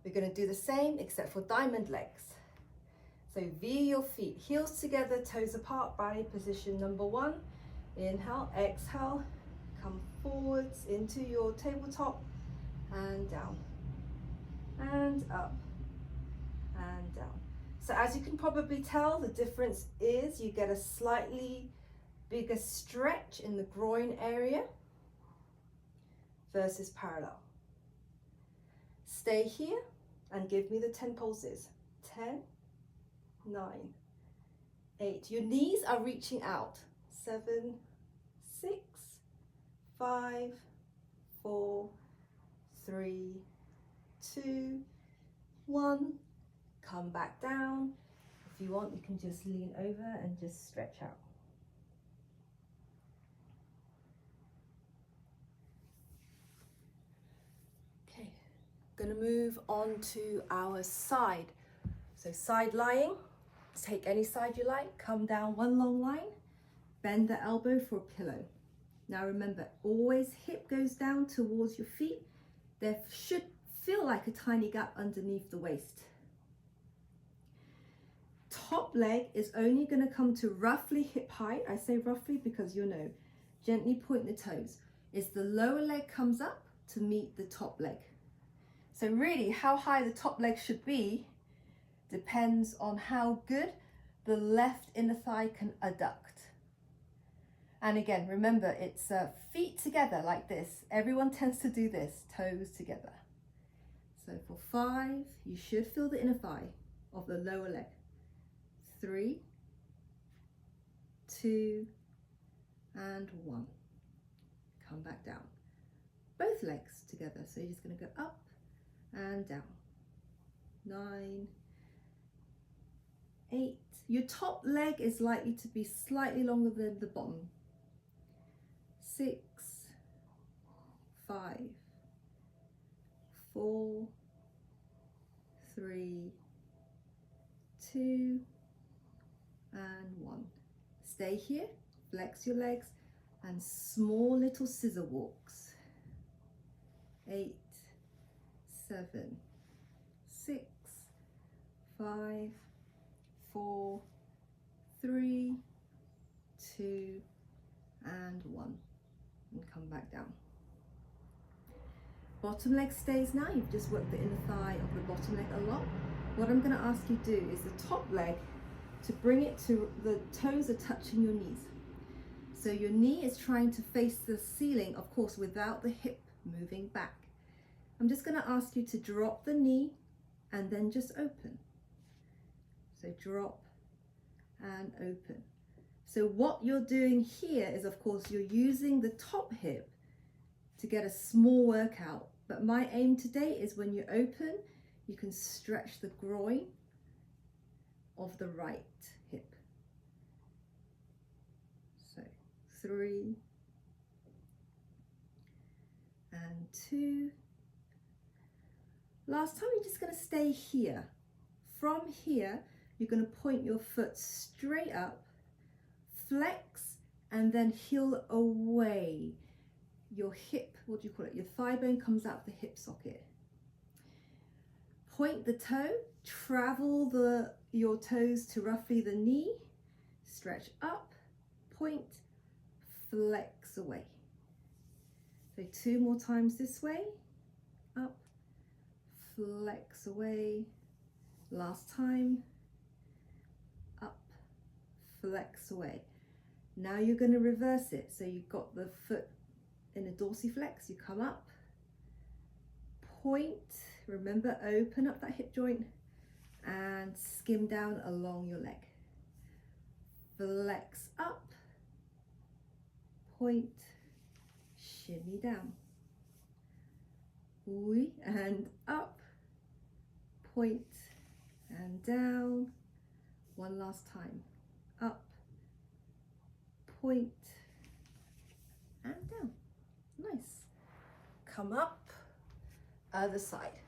We're going to do the same except for diamond legs. So V your feet, heels together, toes apart, ballet position number 1. Inhale, exhale, come forwards into your tabletop and down and up and down. So as you can probably tell, the difference is you get a slightly bigger stretch in the groin area versus parallel. Stay here and give me the 10 pulses. 10, 9, 8. Your knees are reaching out. 7, 6, 5, 4, 3, 2, 1. Come back down. If you want, you can just lean over and just stretch out. Okay, gonna move on to our side. So side lying, take any side you like, come down one long line, bend the elbow for a pillow. Now remember, always hip goes down towards your feet. There should feel like a tiny gap underneath the waist. Top leg is only going to come to roughly hip height. I say roughly because you know, gently point the toes. Is the lower leg comes up to meet the top leg. So really how high the top leg should be depends on how good the left inner thigh can adduct. And again, remember, it's feet together like this. Everyone tends to do this, toes together. So for 5, you should feel the inner thigh of the lower leg. 3, 2, and 1. Come back down. Both legs together. So you're just going to go up and down. 9, 8. Your top leg is likely to be slightly longer than the bottom. 6, 5, 4, 3, 2, and 1. Stay here, flex your legs, and small little scissor walks. 8, 7, 6, 5, 4, 3, 2, and 1. And come back down. Bottom leg stays now. You've just worked the inner thigh of the bottom leg a lot. What I'm going to ask you to do is the top leg to bring it to the toes are touching your knees. So your knee is trying to face the ceiling, of course, without the hip moving back. I'm just going to ask you to drop the knee and then just open. So drop and open. So what you're doing here is, of course, you're using the top hip to get a small workout. But my aim today is when you open, you can stretch the groin of the right hip. So 3 and 2. Last time, you're just going to stay here. From here, you're going to point your foot straight up, flex, and then heel away. Your hip, what do you call it? Your thigh bone comes out the hip socket. Point the toe, travel your toes to roughly the knee, stretch up, point, flex away. So 2 more times this way, up, flex away. Last time, up, flex away. Now you're going to reverse it. So you've got the foot in a dorsiflex, you come up, point, remember, open up that hip joint and skim down along your leg. Flex up, point, shimmy down. And up, point, and down. One last time. Up, point, and down. Nice. Come up, other side.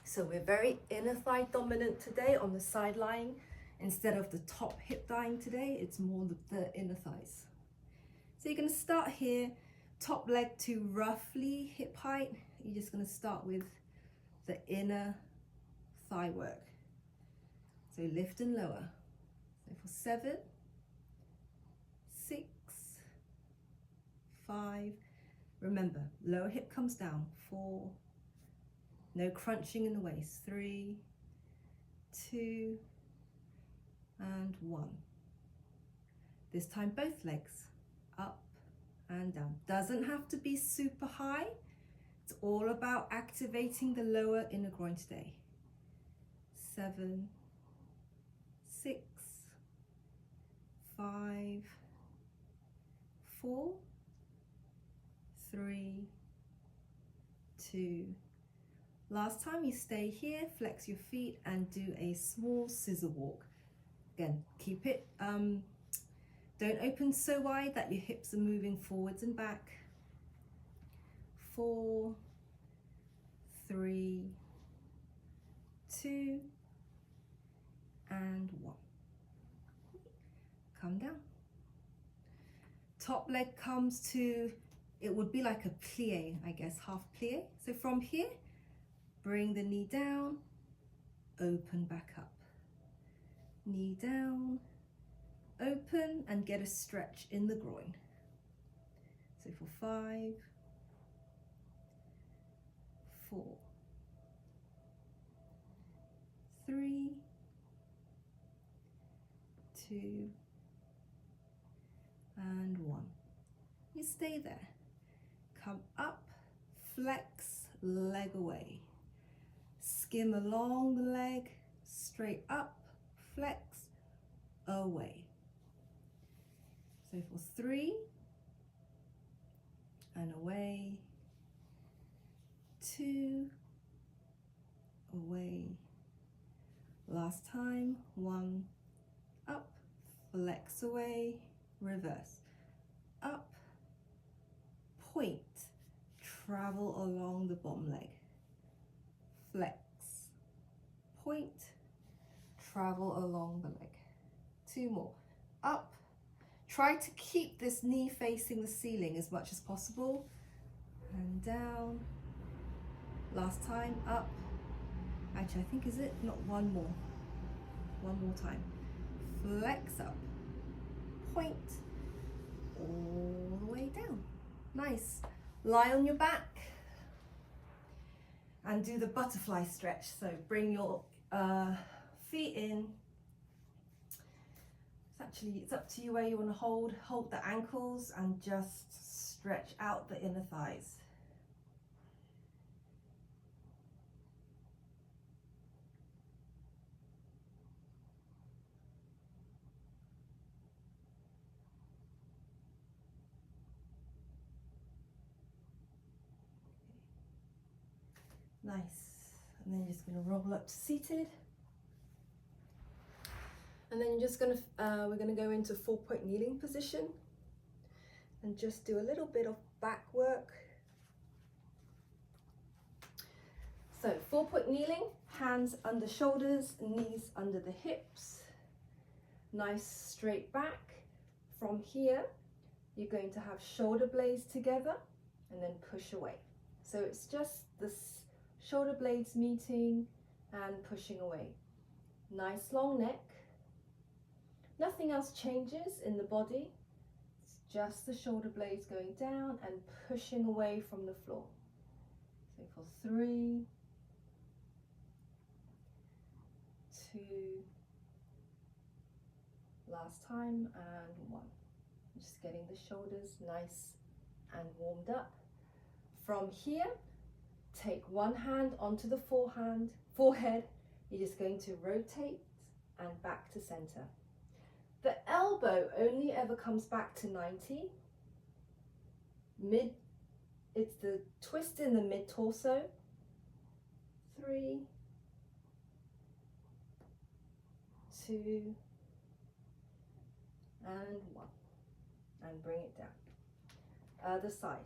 So we're very inner thigh dominant today on the side lying. Instead of the top hip lying today, it's more the inner thighs. So you're going to start here, top leg to roughly hip height. You're just going to start with the inner thigh work. So lift and lower. So for 7, 6, 5, remember, lower hip comes down, 4, no crunching in the waist, 3, 2, and 1. This time both legs, up and down. Doesn't have to be super high. It's all about activating the lower inner groin today. 7, 6, 5, 4, 3, 2. Last time you stay here, flex your feet and do a small scissor walk. Again, keep it, don't open so wide that your hips are moving forwards and back. 4, 3, 2, and 1. Come down. Top leg comes to, it would be like a plie, I guess, half plie. So from here, bring the knee down, open back up. Knee down, open, and get a stretch in the groin. So for 5, 4, 3, 2, and 1. You stay there. Come up, flex, leg away. Skim along the leg, straight up, flex, away. So for 3, and away, 2, away. Last time, 1, up, flex away, reverse, up, point, travel along the bottom leg, flex, point, travel along the leg. 2 more, up, try to keep this knee facing the ceiling as much as possible, and down. Last time, up. Actually, I think, is it? Not one more. One more time. Flex up. Point. All the way down. Nice. Lie on your back. And do the butterfly stretch. So bring your feet in. It's up to you where you want to hold. Hold the ankles and just stretch out the inner thighs. Nice. And then you're just going to roll up to seated. And then you're just going to, we're going to go into 4-point kneeling position and just do a little bit of back work. So 4-point kneeling, hands under shoulders, knees under the hips. Nice straight back. From here, you're going to have shoulder blades together and then push away. So it's just this shoulder blades meeting and pushing away. Nice long neck. Nothing else changes in the body. It's just the shoulder blades going down and pushing away from the floor. So for 3, 2, last time, and 1. Just getting the shoulders nice and warmed up. From here, take one hand onto the forehead. You're just going to rotate and back to center. The elbow only ever comes back to 90. It's the twist in the mid torso. 3, 2, and 1. And bring it down. Other side.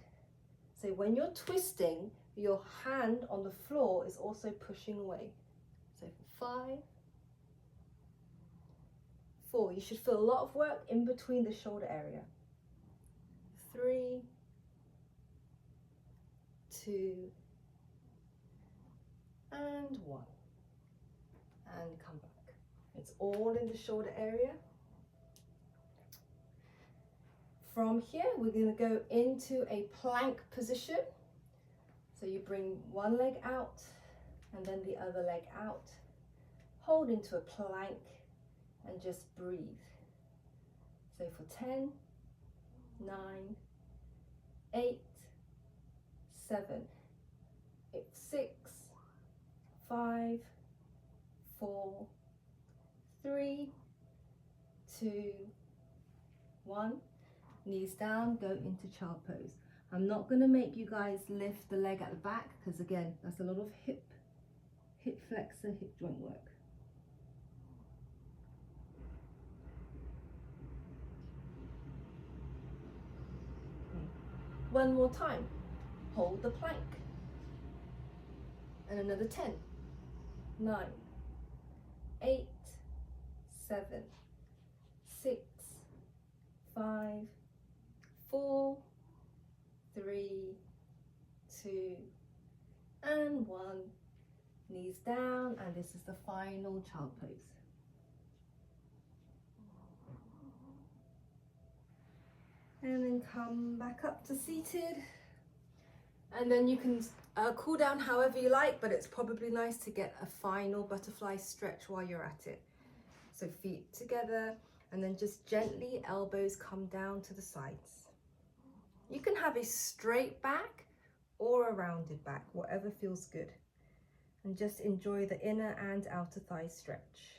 So when you're twisting, your hand on the floor is also pushing away. So 5, 4. You should feel a lot of work in between the shoulder area. 3, 2, and 1, and come back. It's all in the shoulder area. From here, we're going to go into a plank position. So you bring one leg out and then the other leg out. Hold into a plank and just breathe. So for 10, 9, 8, 7, 6, 5, 4, 3, 2, 1. Knees down, go into child pose. I'm not going to make you guys lift the leg at the back because again, that's a lot of hip flexor, hip joint work. One more time. Hold the plank. And another 10, 9, 8, 7, 6, 5, 4, 3, 2, and 1. Knees down, and this is the final child pose. And then come back up to seated. And then you can cool down however you like, but it's probably nice to get a final butterfly stretch while you're at it. So feet together, and then just gently elbows come down to the sides. You can have a straight back or a rounded back, whatever feels good. And just enjoy the inner and outer thigh stretch.